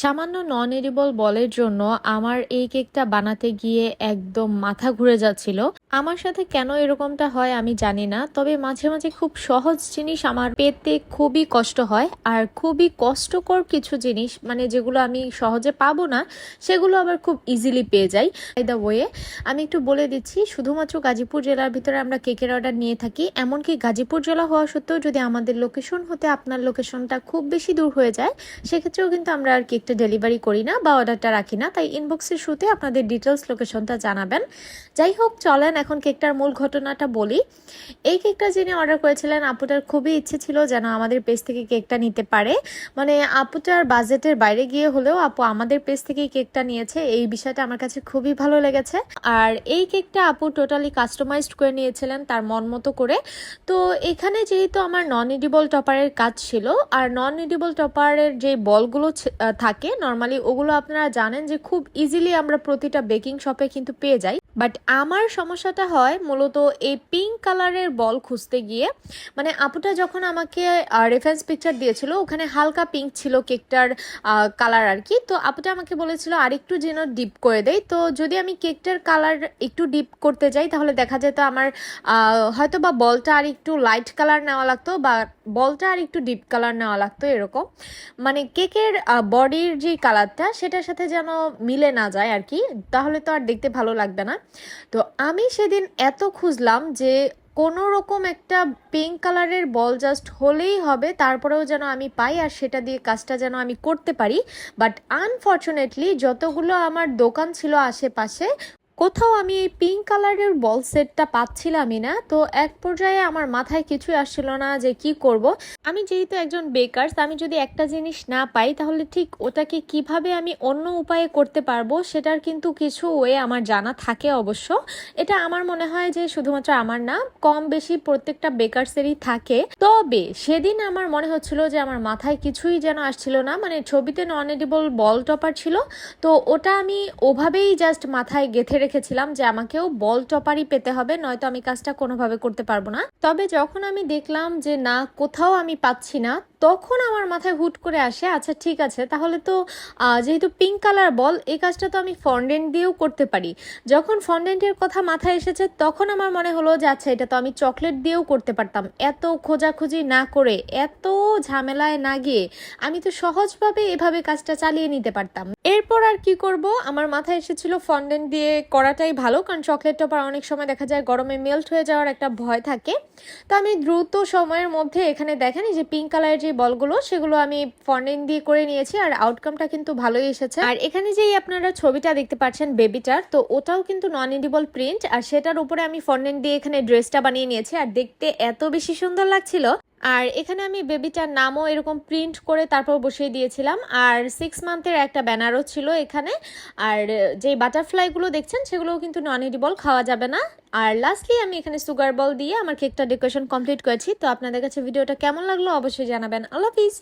সামান্য নন এডিবল বলের জন্য আমার এই কেকটা বানাতে গিয়ে একদম মাথা ঘুরে যাচ্ছিল। আমার সাথে কেন এরকমটা হয় আমি জানি না, তবে মাঝে মাঝে খুব সহজ জিনিস আমার পেতে খুবই কষ্ট হয়, আর খুবই কষ্টকর কিছু জিনিস মানে যেগুলো আমি সহজে পাবো না সেগুলো আবার খুব ইজিলি পেয়ে যাই। বাই দ্য ওয়ে, আমি একটু বলে দিচ্ছি, শুধুমাত্র গাজীপুর জেলার ভিতরে আমরা কেকের অর্ডার নিয়ে থাকি। এমনকি গাজীপুর জেলা হওয়া সত্ত্বেও যদি আমাদের লোকেশন হতে আপনার লোকেশনটা খুব বেশি দূর হয়ে যায়, সেক্ষেত্রেও কিন্তু আমরা আর কেকটা ডেলিভারি করি না বা অর্ডারটা রাখি না। তাই ইনবক্সের শুরুতে আপনাদের ডিটেলস লোকেশনটা জানাবেন। যাই হোক, চলেন এখন কেকটার মূল ঘটনাটা বলি। এই কেকটা যিনি অর্ডার করেছিলেন, আপুটার খুবই ইচ্ছে ছিল যেন আমাদের পেজ থেকে কেকটা নিতে পারে। মানে আপুটার বাজেটের বাইরে গিয়ে হলেও আপু আমাদের পেজ থেকে কেকটা নিয়েছে, এই বিষয়টা আমার কাছে খুবই ভালো লেগেছে। আর এই কেকটা আপু টোটালি কাস্টমাইজড করে নিয়েছিলেন তার মন মতো করে। তো এখানে যেহেতু আমার নন এডিবল টপারের কাজ ছিল, আর নন এডিবল টপারের যে বলগুলো থাকে নর্মালি, ওগুলো আপনারা জানেন যে খুব ইজিলি আমরা প্রতিটা বেকিং শপে কিন্তু পেয়ে যাই। বাট আমার সমস্যাটা হয় মূলত এই পিঙ্ক কালারের বল খুঁজতে গিয়ে। মানে আপুটা যখন আমাকে রেফারেন্স পিকচার দিয়েছিল, ওখানে হালকা পিঙ্ক ছিল কেকটার কালার আর কি। তো আপুটা আমাকে বলেছিল আরেকটু যেন ডিপ করে দেয়। তো যদি আমি কেকটার কালার একটু ডিপ করতে যাই, তাহলে দেখা যেত আমার হয়তো বা বলটা আর একটু লাইট কালার নেওয়া লাগতো, বা বলটা আর একটু ডিপ কালার নেওয়া লাগতো এরকম। মানে কেকের বডির যে কালারটা সেটার সাথে যেন মিলে না যায় আর কি, তাহলে তো আর দেখতে ভালো লাগবে না। তো আমি সেদিন এত খুঁজলাম যে কোনো রকম একটা পিঙ্ক কালারের বল জাস্ট হলেই হবে, তারপরেও যেন আমি পাই আর সেটা দিয়ে কাজটা যেন আমি করতে পারি। বাট আনফর্চুনেটলি যতগুলো আমার দোকান ছিল আশেপাশে, কোথাও আমি এই পিঙ্ক কালারের বল সেটটা পাচ্ছিলামই না। তো এক পর্যায়ে আমার মাথায় কিছুই আসছিল না যে কি করব। আমি যেহেতু একজন বেকার, আমি যদি একটা জিনিস না পাই তাহলে ঠিক ওটাকে কিভাবে আমি অন্য উপায়ে করতে পারবো সেটার কিন্তু কিছু ওয়ে আমার জানা থাকে অবশ্য। এটা আমার মনে হয় যে শুধুমাত্র আমার না, কম বেশি প্রত্যেকটা বেকারসেরই থাকে। তবে সেদিন আমার মনে হচ্ছিল যে আমার মাথায় কিছুই যেন আসছিল না। মানে ছবিতে নন এডিবল বল টপার ছিল, তো ওটা আমি ওভাবেই জাস্ট মাথায় গেঁথে রেখেছিলাম যে আমাকেও বল টপারই পেতে হবে, নয়তো আমি কাজটা কোনোভাবে করতে পারবো না। তবে যখন আমি দেখলাম যে না, কোথাও আমি পাচ্ছি না, তখন আমার মাথায় হুট করে আসে আচ্ছা ঠিক আছে, তাহলে তো যেহেতু পিঙ্ক কালার বল, এই কাজটা তো আমি ফন্ডেন্ট দিয়েও করতে পারি। যখন ফন্ডেন্টের কথা মাথায় এসেছে, তখন আমার মনে হলো যে আচ্ছা, এটা তো আমি চকলেট দিয়েও করতে পারতাম। এত খোঁজাখুঁজি না করে, এত ঝামেলায় না গিয়ে আমি তো সহজভাবে এভাবে কাজটা চালিয়ে নিতে পারতাম। এরপর আর কি করব, আমার মাথায় এসেছিল ফন্ডেন্ট দিয়ে করাটাই ভালো, কারণ চকলেট টপার অনেক সময় দেখা যায় গরমে মেল্ট হয়ে যাওয়ার একটা ভয় থাকে। তো আমি দ্রুত সময়ের মধ্যে এখানে দেখেন যে পিঙ্ক কালারের যে বলগুলো, সেগুলো আমি ফন্ডেন্ট দিয়ে করে নিয়েছি, আর আউটকামটা কিন্তু ভালোই এসেছে। আর এখানে যেই আপনারা ছবিটা দেখতে পাচ্ছেন বেবিটার, তো ওটাও কিন্তু নন এডিবল প্রিন্ট, আর সেটার উপরে আমি ফন্ডেন্ট দিয়ে এখানে ড্রেসটা বানিয়ে নিয়েছি, আর দেখতে এত বেশি সুন্দর লাগছিল। আর এখানে আমি বেবিটার নামও এরকম প্রিন্ট করে তারপর বসিয়ে দিয়েছিলাম। আর 6 মান্থের একটা ব্যানারও ছিল এখানে। আর যে বাটারফ্লাইগুলো দেখছেন সেগুলোও কিন্তু নন এডিবল, খাওয়া যাবে না। আর লাস্টলি আমি এখানে সুগার বল দিয়ে আমার কেকটা ডেকোরেশন কমপ্লিট করেছি। তো আপনাদের কাছে ভিডিওটা কেমন লাগলো অবশ্যই জানাবেন। আল্লাহ হাফিজ।